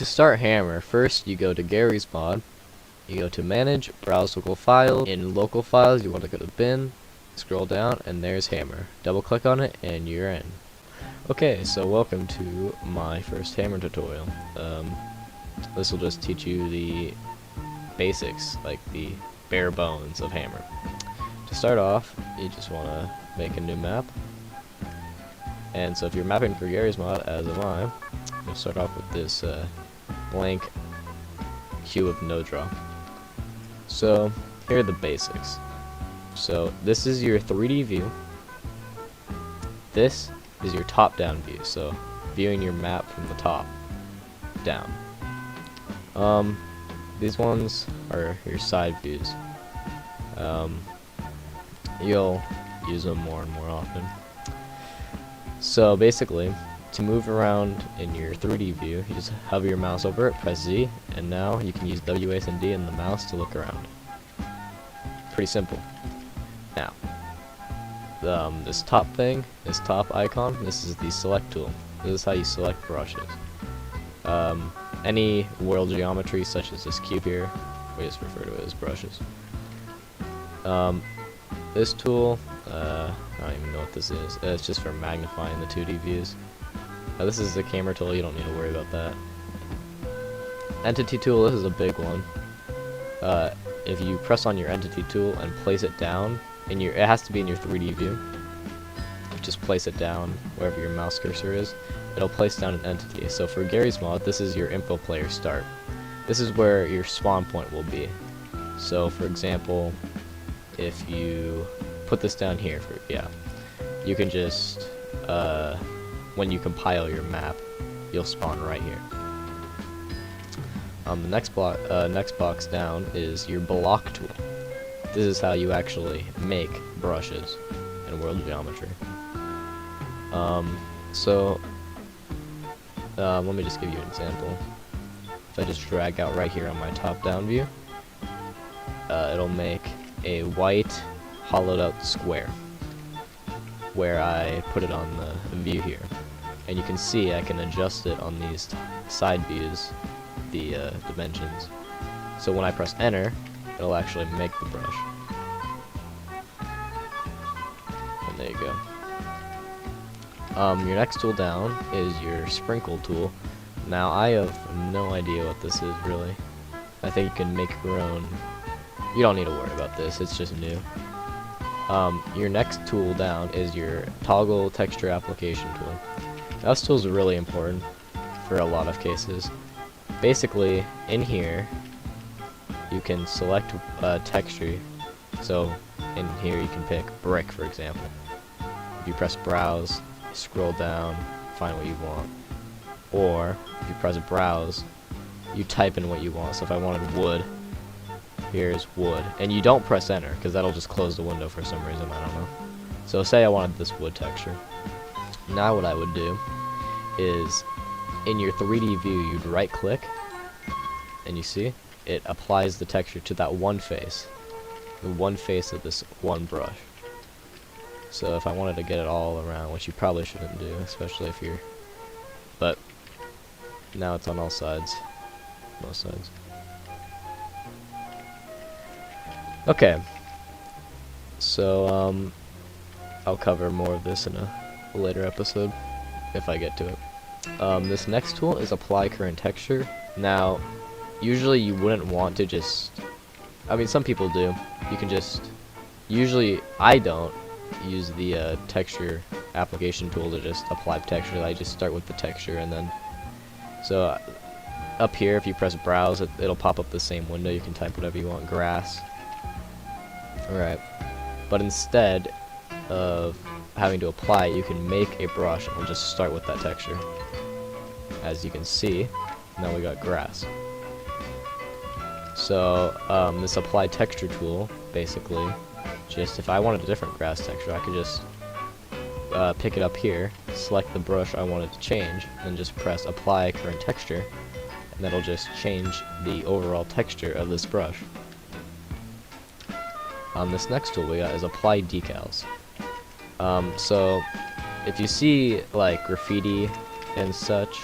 To start Hammer, first you go to Gary's mod, you go to Manage, Browse Local Files. In Local Files, you want to go to Bin, scroll down, and there's Hammer. Double click on it, and you're in. Okay, so welcome to my first Hammer tutorial. This will just teach you the basics, like the bare bones of Hammer. To start off, you just want to make a new map. And so if you're mapping for Gary's mod, as am I, you'll start off with this blank queue of no draw. So here are the basics. So this is your 3D view. This is your top-down view, so viewing your map from the top down. These ones are your side views. You'll use them more and more often. So basically, to move around in your 3D view, you just hover your mouse over it, press Z, and now you can use WAS and D in the mouse to look around. Pretty simple. Now, this top thing, this top icon, this is the select tool. This is how you select brushes. Any world geometry, such as this cube here, we just refer to it as brushes. This tool, I don't even know what this is. It's just for magnifying the 2D views. This is the camera tool, you don't need to worry about that. Entity tool, this is a big one. If you press on your entity tool and place it down, it has to be in your 3D view. Just place it down wherever your mouse cursor is. It'll place down an entity. So for Gary's mod, this is your info player start. This is where your spawn point will be. So for example, if you put this down here, you can just when you compile your map, you'll spawn right here. The next box down is your block tool. This is how you actually make brushes in world geometry. Let me just give you an example. If I just drag out right here on my top-down view, it'll make a white hollowed out square where I put it on the view here. And you can see I can adjust it on these side views, the dimensions. So when I press enter, it'll actually make the brush. And there you go. Your next tool down is your sprinkle tool. Now I have no idea what this is really. I think you can make your own. You don't need to worry about this, it's just new. Your next tool down is your toggle texture application tool. Now, this tool is really important for a lot of cases. Basically, in here, you can select a texture. So in here you can pick brick, for example. If you press browse, scroll down, find what you want. Or if you press browse, you type in what you want. So if I wanted wood, here's wood. And you don't press enter, because that'll just close the window for some reason, I don't know. So say I wanted this wood texture. Now what I would do is, in your 3D view, you'd right click, and you see, it applies the texture to that one face. The one face of this one brush. So if I wanted to get it all around, which you probably shouldn't do, especially if you're... But, now it's on all sides. Most sides. Okay. So, I'll cover more of this in a later episode, if I get to it. This next tool is apply current texture. Now, usually you wouldn't want to just... I mean, some people do. You can just... Usually, I don't use the texture application tool to just apply texture. I just start with the texture and then... So, up here, if you press browse, it'll pop up the same window. You can type whatever you want. Grass. Alright. But instead of having to apply, you can make a brush and just start with that texture. As you can see, now we got grass. So, this apply texture tool, basically, just if I wanted a different grass texture, I could just pick it up here, select the brush I wanted to change, and just press apply current texture, and that'll just change the overall texture of this brush. This next tool we got is apply decals. So if you see like graffiti and such,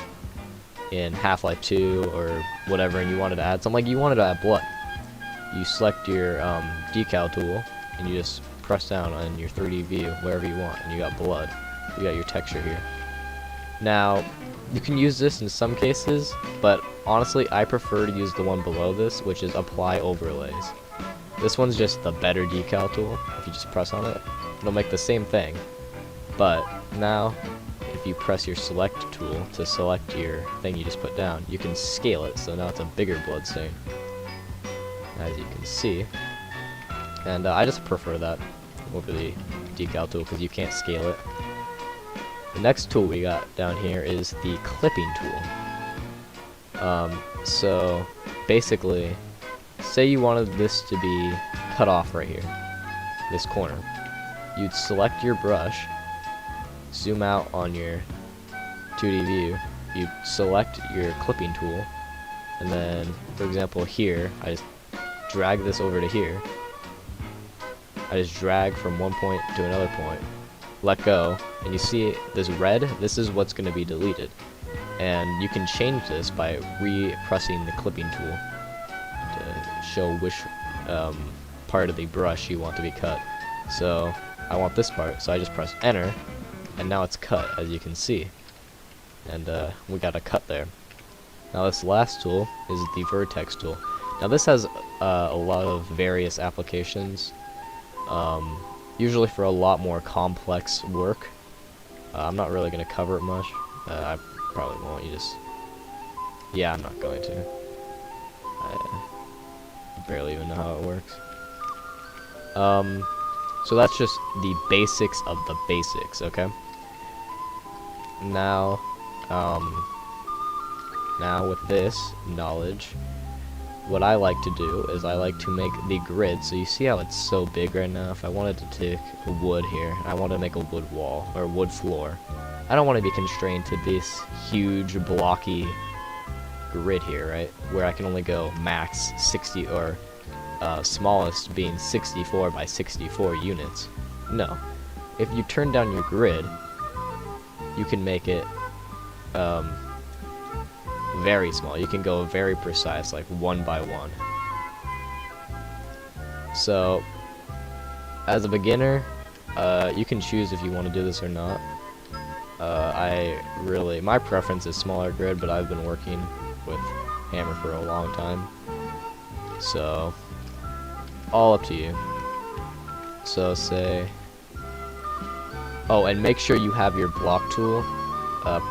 in Half-Life 2 or whatever, and you wanted to add something, like you wanted to add blood, you select your decal tool, and you just press down on your 3D view, wherever you want, and you got blood. You got your texture here. Now, you can use this in some cases, but honestly, I prefer to use the one below this, which is Apply Overlays. This one's just the better decal tool. If you just press on it, it'll make the same thing. But now, if you press your Select tool to select your thing you just put down, you can scale it, so now it's a bigger blood stain, as you can see. And I just prefer that over the decal tool because you can't scale it. The next tool we got down here is the clipping tool. So basically, say you wanted this to be cut off right here, this corner. You'd select your brush, zoom out on your 2D view, you'd select your clipping tool, and then, for example, here, I just drag this over to here. I just drag from one point to another point, let go, and you see this red, this is what's going to be deleted. And you can change this by re-pressing the clipping tool to show which part of the brush you want to be cut. So I want this part, so I just press enter, and now it's cut, as you can see. And we got a cut there. Now this last tool is the vertex tool. Now this has a lot of various applications. Usually for a lot more complex work. I'm not really going to cover it much. I probably won't. Yeah, I'm not going to. I barely even know how it works. So that's just the basics of the basics, okay? Now, now with this knowledge, what I like to do is I like to make the grid. So you see how it's so big right now? If I wanted to take wood here, I want to make a wood wall or wood floor. I don't want to be constrained to this huge blocky grid here, right? Where I can only go max 60 or smallest being 64 by 64 units. No. If you turn down your grid, you can make it very small. You can go very precise, like 1 by 1. So, as a beginner, you can choose if you want to do this or not. My preference is smaller grid, but I've been working with Hammer for a long time. So, all up to you. So say, oh, and make sure you have your block tool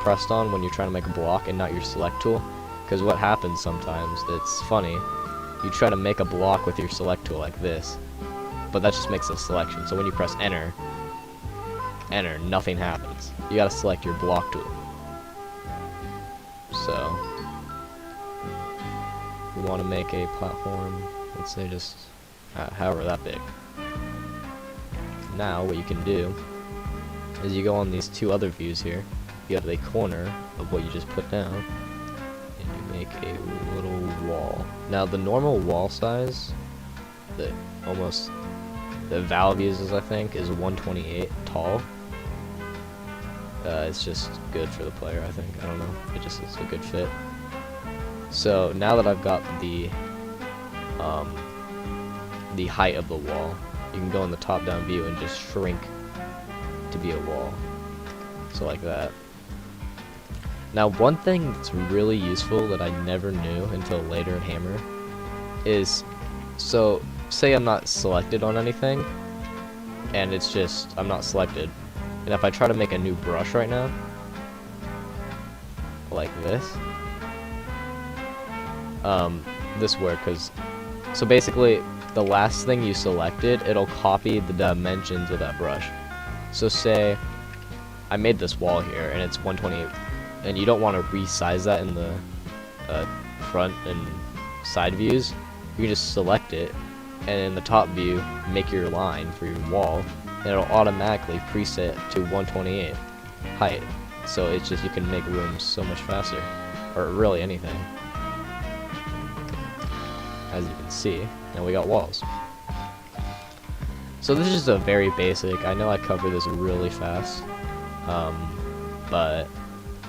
pressed on when you're trying to make a block and not your select tool, because what happens sometimes, it's funny, you try to make a block with your select tool like this, but that just makes a selection. So when you press enter, nothing happens. You gotta select your block tool. So we want to make a platform, let's say just however that big. Now what you can do is you go on these two other views here, you go to the corner of what you just put down, and you make a little wall. Now the normal wall size, the Valve uses, I think, is 128 tall. It's just good for the player, I think. I don't know. It's a good fit. So now that I've got the height of the wall, you can go in the top-down view and just shrink to be a wall. So like that. Now one thing that's really useful that I never knew until later in Hammer is, so say I'm not selected on anything, and it's just, I'm not selected, and if I try to make a new brush right now, like this, this works, because, so basically, the last thing you selected, it'll copy the dimensions of that brush. So say, I made this wall here, and it's 128, and you don't want to resize that in the front and side views, you can just select it, and in the top view, make your line for your wall, and it'll automatically preset to 128 height. So it's just, you can make rooms so much faster, or really anything. As you can see, now we got walls. So this is just a very basic, I know I covered this really fast, but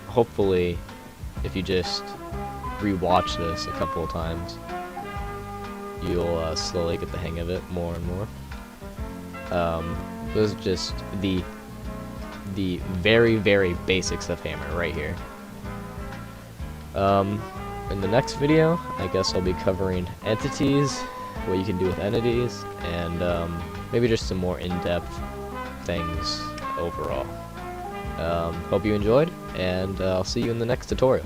hopefully if you just rewatch this a couple of times, you'll slowly get the hang of it more and more. This is just the very, very basics of Hammer right here. In the next video, I guess I'll be covering entities, what you can do with entities, and maybe just some more in-depth things overall. Hope you enjoyed, and I'll see you in the next tutorial.